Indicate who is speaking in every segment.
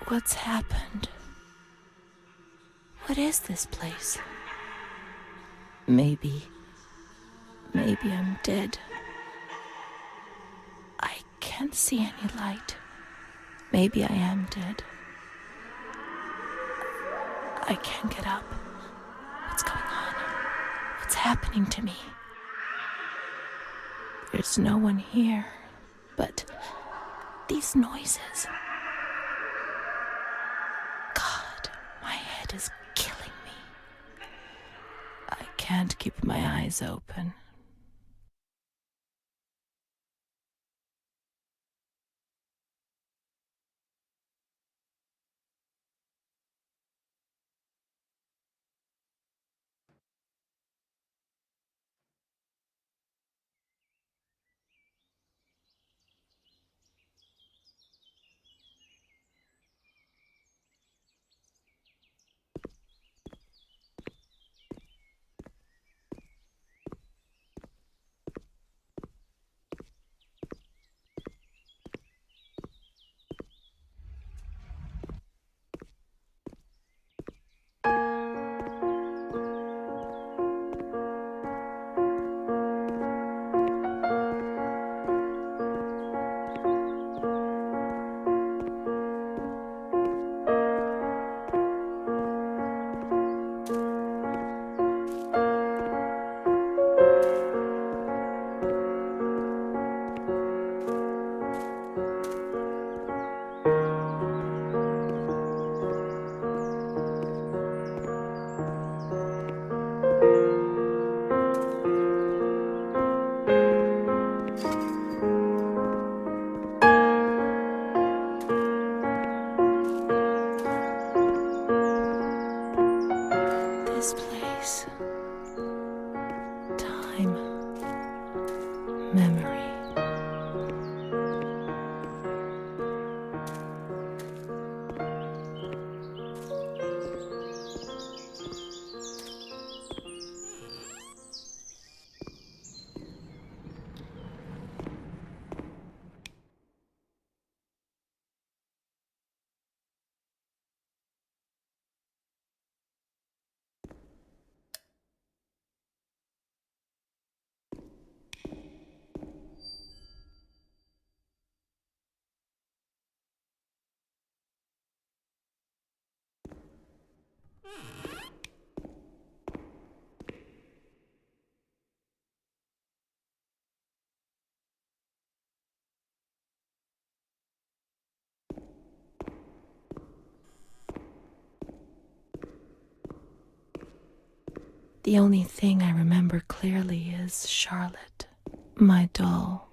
Speaker 1: What's happened? What is this place? Maybe I'm dead. I can't see any light. Maybe I am dead. I can't get up. What's going on? What's happening to me? There's no one here, but these noises. God, my head is killing me. I can't keep my eyes open. This place. Time. Memory. The only thing I remember clearly is Charlotte, my doll.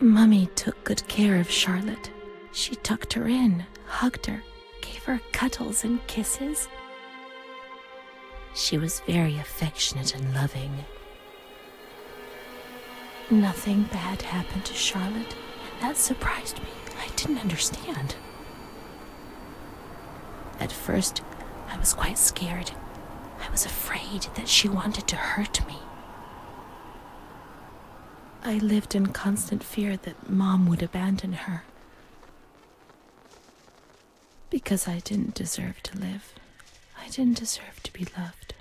Speaker 1: Mummy took good care of Charlotte. She tucked her in, hugged her, gave her cuddles and kisses. She was very affectionate and loving. Nothing bad happened to Charlotte, and that surprised me. I didn't understand. At first, I was quite scared. I was afraid that she wanted to hurt me. I lived in constant fear that Mom would abandon her. Because I didn't deserve to live. I didn't deserve to be loved.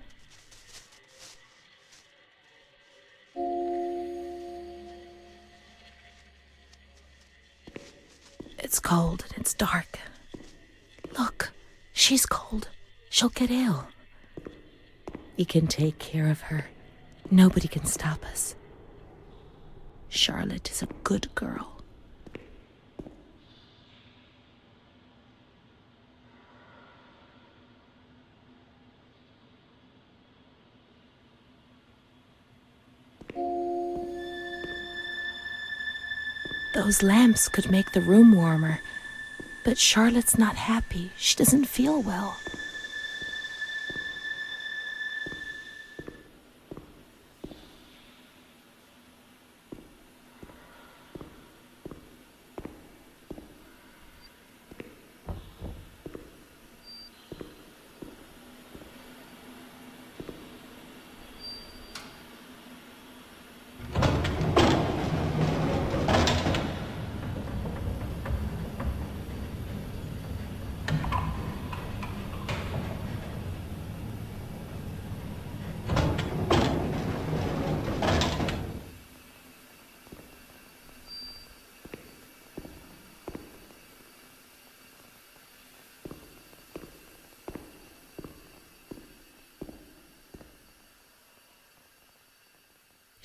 Speaker 1: It's cold and it's dark. Look, she's cold. She'll get ill. We can take care of her. Nobody can stop us. Charlotte is a good girl. ' Those lamps could make the room warmer, but Charlotte's not happy. She doesn't feel well.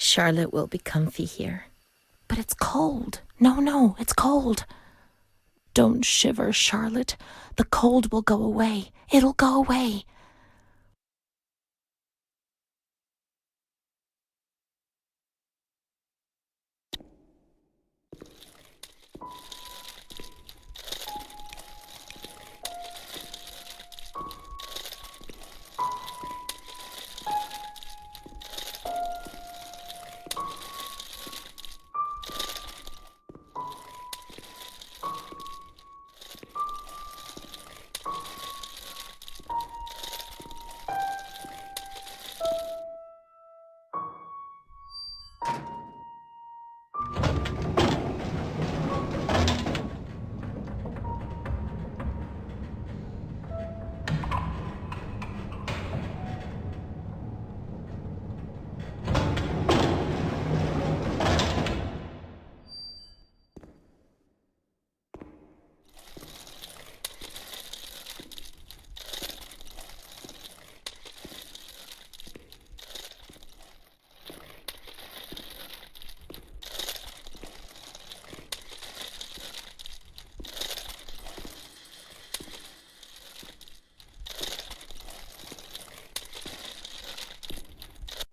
Speaker 1: Charlotte will be comfy here. But it's cold. No, it's cold. Don't shiver, Charlotte. The cold will go away. It'll go away.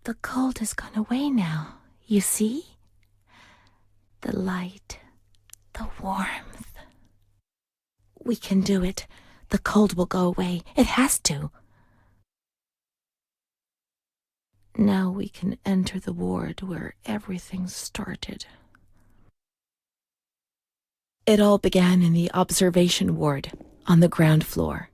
Speaker 1: The cold has gone away now, you see? The light, the warmth. We can do it. The cold will go away. It has to. Now we can enter the ward where everything started. It all began in the observation ward on the ground floor.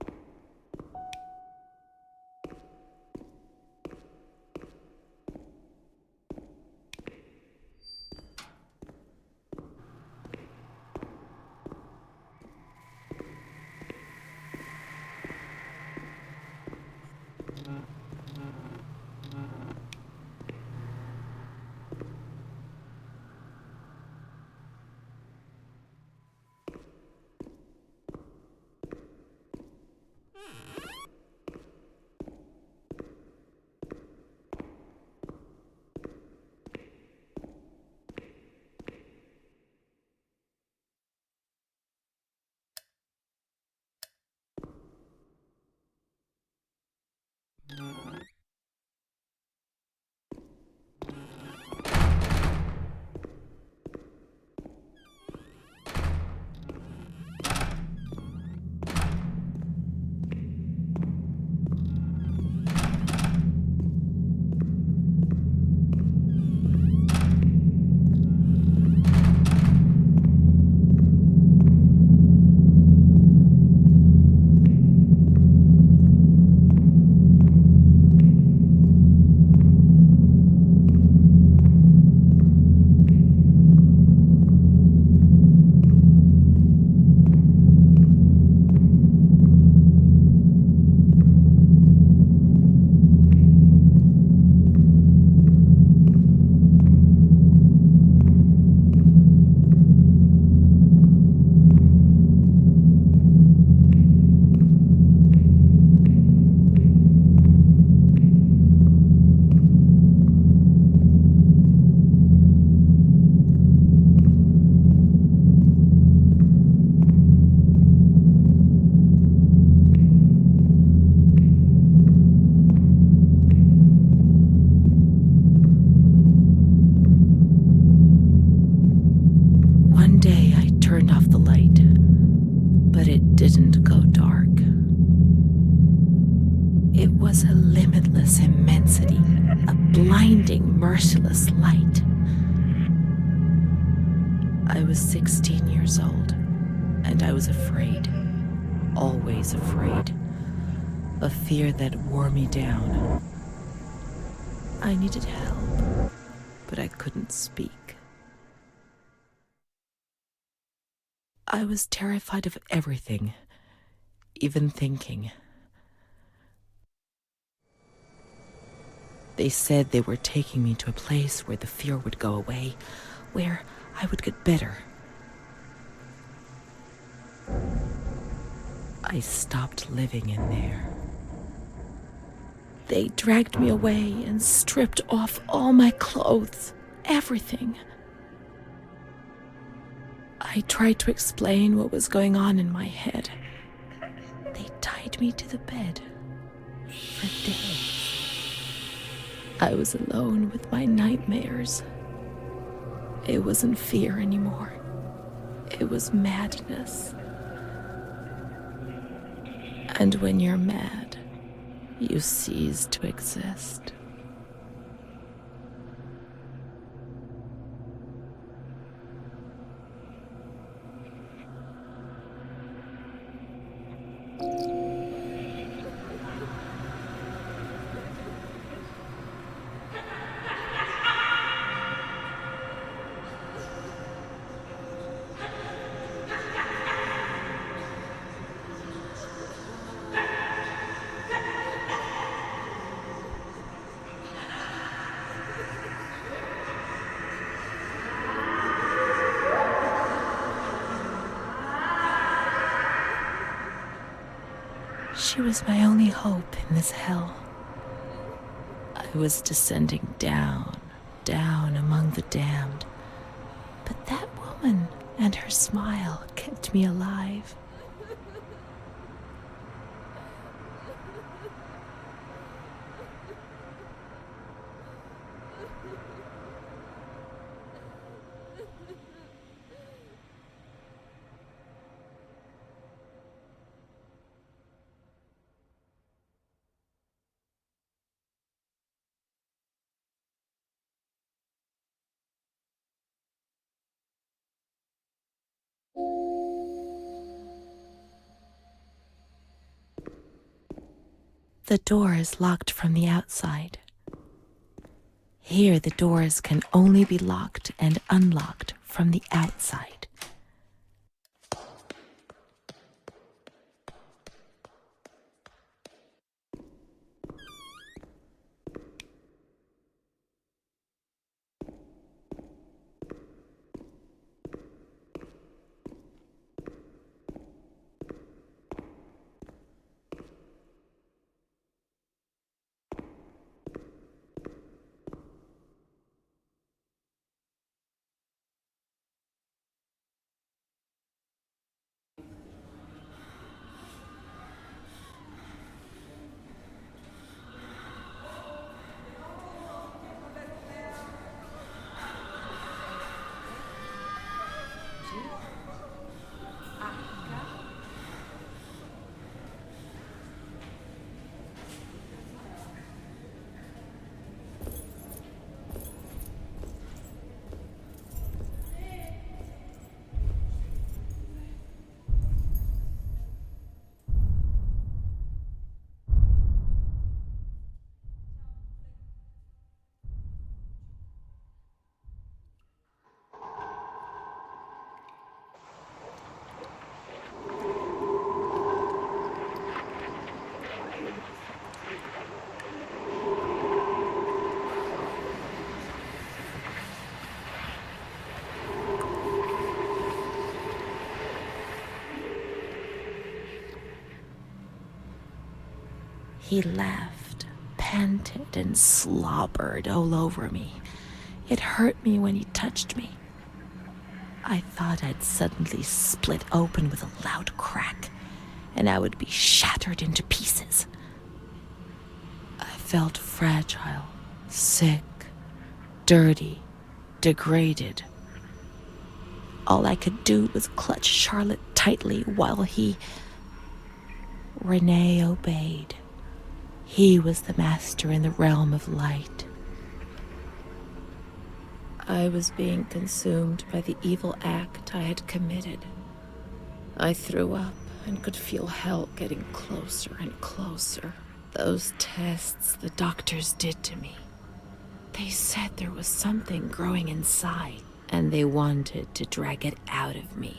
Speaker 1: blinding, merciless light. I was 16 years old, and I was afraid, always afraid, a fear that wore me down. I needed help, but I couldn't speak. I was terrified of everything, even thinking. They said they were taking me to a place where the fear would go away, where I would get better. I stopped living in there. They dragged me away and stripped off all my clothes, everything. I tried to explain what was going on in my head. They tied me to the bed for days. I was alone with my nightmares. It wasn't fear anymore. It was madness. And when you're mad, you cease to exist. She was my only hope in this hell. I was descending down, down among the damned. But that woman and her smile kept me alive. The door is locked from the outside. Here, the doors can only be locked and unlocked from the outside. He laughed, panted, and slobbered all over me. It hurt me when he touched me. I thought I'd suddenly split open with a loud crack, and I would be shattered into pieces. I felt fragile, sick, dirty, degraded. All I could do was clutch Charlotte tightly while Renée obeyed. He was the master in the realm of light. I was being consumed by the evil act I had committed. I threw up and could feel hell getting closer and closer. Those tests the doctors did to me. They said there was something growing inside, and they wanted to drag it out of me.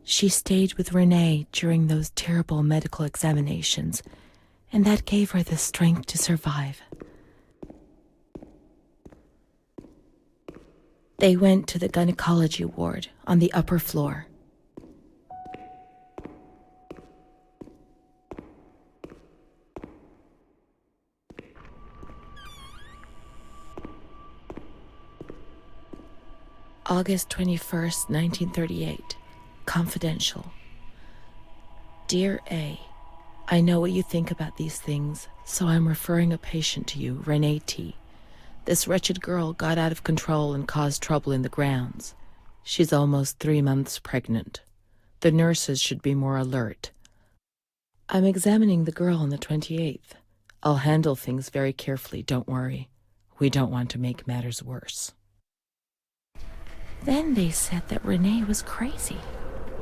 Speaker 1: She stayed with Renée during those terrible medical examinations, and that gave her the strength to survive. They went to the gynecology ward on the upper floor. August 21st, 1938. Confidential. Dear A, I know what you think about these things, so I'm referring a patient to you, Renée T. This wretched girl got out of control and caused trouble in the grounds. She's almost 3 months pregnant. The nurses should be more alert. I'm examining the girl on the 28th. I'll handle things very carefully, don't worry. We don't want to make matters worse. Then they said that Renée was crazy,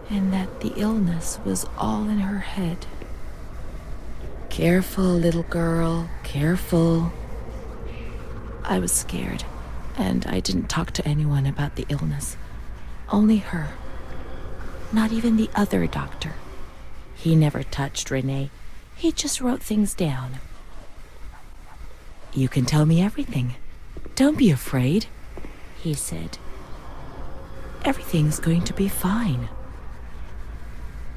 Speaker 1: and that the illness was all in her head. Careful, little girl, careful. I was scared, and I didn't talk to anyone about the illness. Only her. Not even the other doctor. He never touched Renée. He just wrote things down. You can tell me everything. Don't be afraid, he said. Everything's going to be fine.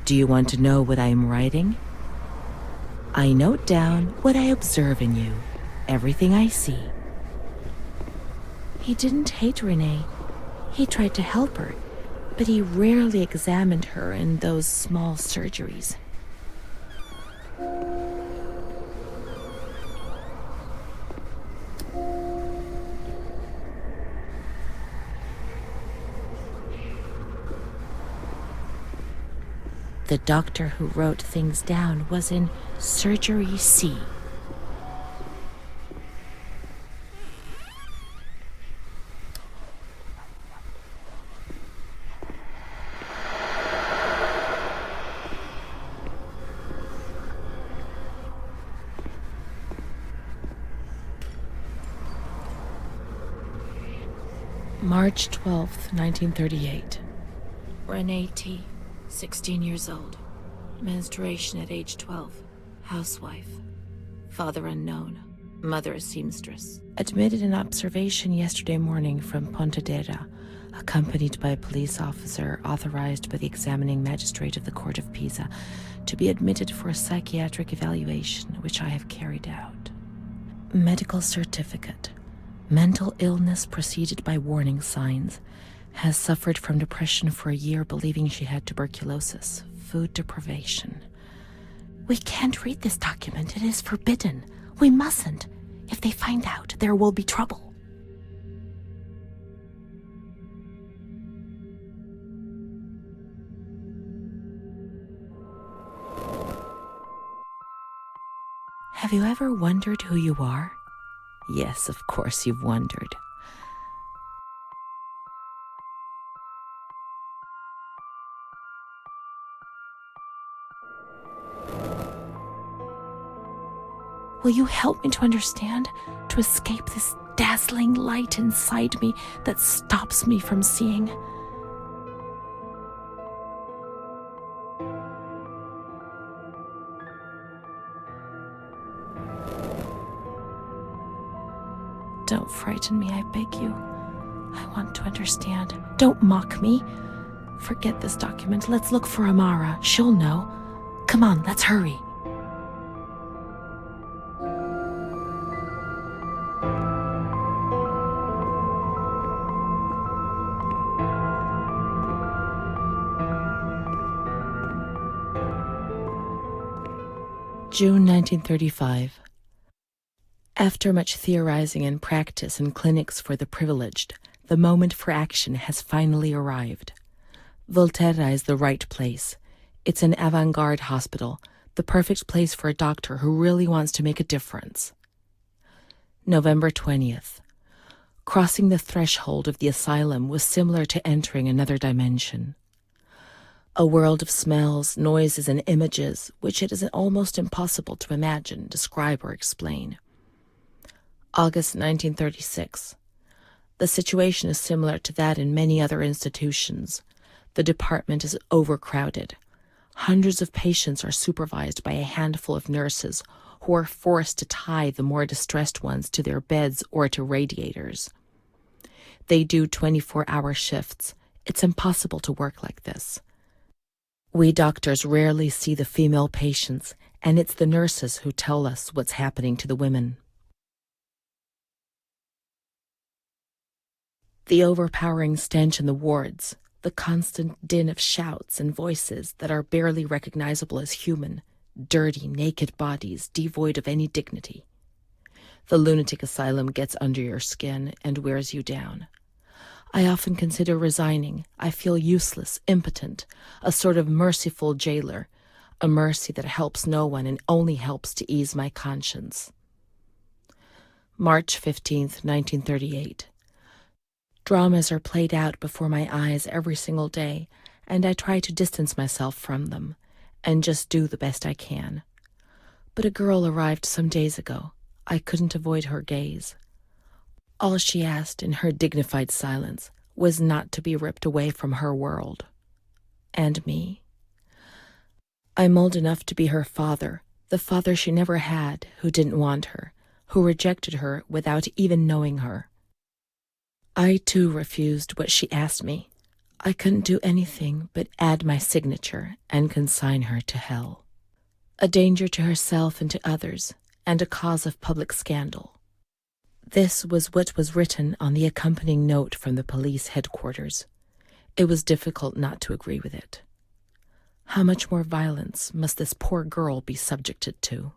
Speaker 1: Do you want to know what I am writing? I note down what I observe in you, everything I see. He didn't hate Renée. He tried to help her, but he rarely examined her in those small surgeries. The doctor who wrote things down was in Surgery C. March 12th, 1938. Renée T., 16 years old. Menstruation at age 12. Housewife. Father unknown. Mother a seamstress. Admitted in observation yesterday morning from Pontevedra, accompanied by a police officer authorized by the examining magistrate of the Court of Pisa to be admitted for a psychiatric evaluation, which I have carried out. Medical certificate. Mental illness preceded by warning signs. Has suffered from depression for a year, believing she had tuberculosis. Food deprivation. We can't read this document. It is forbidden. We mustn't. If they find out, there will be trouble. Have you ever wondered who you are? Yes, of course you've wondered. Will you help me to understand, to escape this dazzling light inside me that stops me from seeing? Don't frighten me, I beg you. I want to understand. Don't mock me. Forget this document. Let's look for Amara. She'll know. Come on, let's hurry. June 1935. After much theorizing and practice in clinics for the privileged, the moment for action has finally arrived. Volterra is the right place. It's an avant-garde hospital, the perfect place for a doctor who really wants to make a difference. November 20th. Crossing the threshold of the asylum was similar to entering another dimension. A world of smells, noises, and images which it is almost impossible to imagine, describe, or explain. August 1936. The situation is similar to that in many other institutions. The department is overcrowded. Hundreds of patients are supervised by a handful of nurses who are forced to tie the more distressed ones to their beds or to radiators. They do 24-hour shifts. It's impossible to work like this. We doctors rarely see the female patients, and it's the nurses who tell us what's happening to the women. The overpowering stench in the wards, the constant din of shouts and voices that are barely recognizable as human, dirty, naked bodies devoid of any dignity. The lunatic asylum gets under your skin and wears you down. I often consider resigning. I feel useless, impotent, a sort of merciful jailer, a mercy that helps no one and only helps to ease my conscience. March 15th, 1938. Dramas are played out before my eyes every single day, and I try to distance myself from them and just do the best I can. But a girl arrived some days ago. I couldn't avoid her gaze. All she asked in her dignified silence was not to be ripped away from her world. And me. I'm old enough to be her father, the father she never had, who didn't want her, who rejected her without even knowing her. I too refused what she asked me. I couldn't do anything but add my signature and consign her to hell. A danger to herself and to others, and a cause of public scandal. This was what was written on the accompanying note from the police headquarters. It was difficult not to agree with it. How much more violence must this poor girl be subjected to?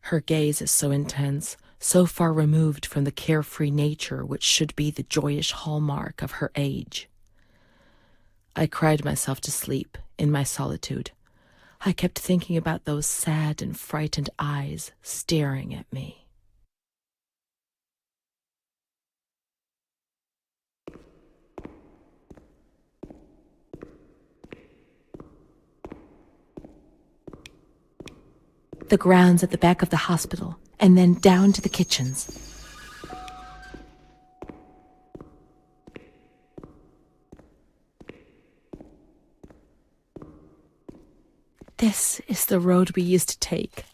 Speaker 1: Her gaze is so intense, so far removed from the carefree nature which should be the joyous hallmark of her age. I cried myself to sleep in my solitude. I kept thinking about those sad and frightened eyes staring at me. The grounds at the back of the hospital, and then down to the kitchens. This is the road we used to take.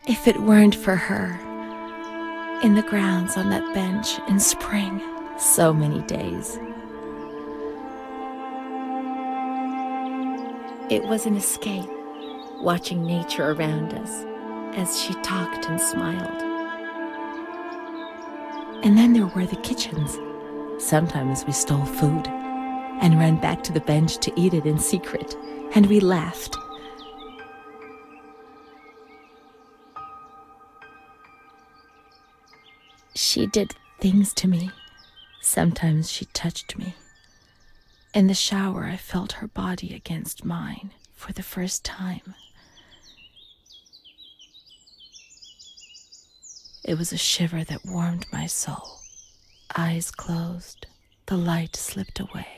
Speaker 1: If it weren't for her, in the grounds on that bench in spring, so many days. It was an escape, watching nature around us as she talked and smiled. And then there were the kitchens. Sometimes we stole food and ran back to the bench to eat it in secret, and we laughed. She did things to me. Sometimes she touched me. In the shower, I felt her body against mine for the first time. It was a shiver that warmed my soul. Eyes closed, the light slipped away.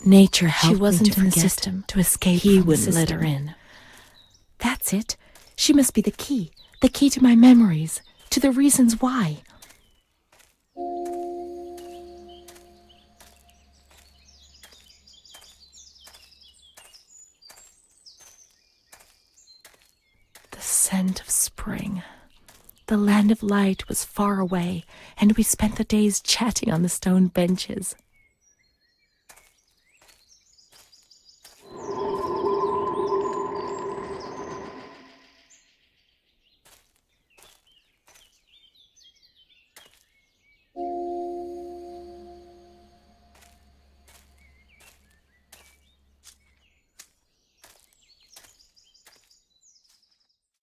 Speaker 1: Nature helped me to forget. She wasn't in the system to escape. He wouldn't let her in. That's it. She must be the key to my memories, to the reasons why. The land of light was far away, and we spent the days chatting on the stone benches.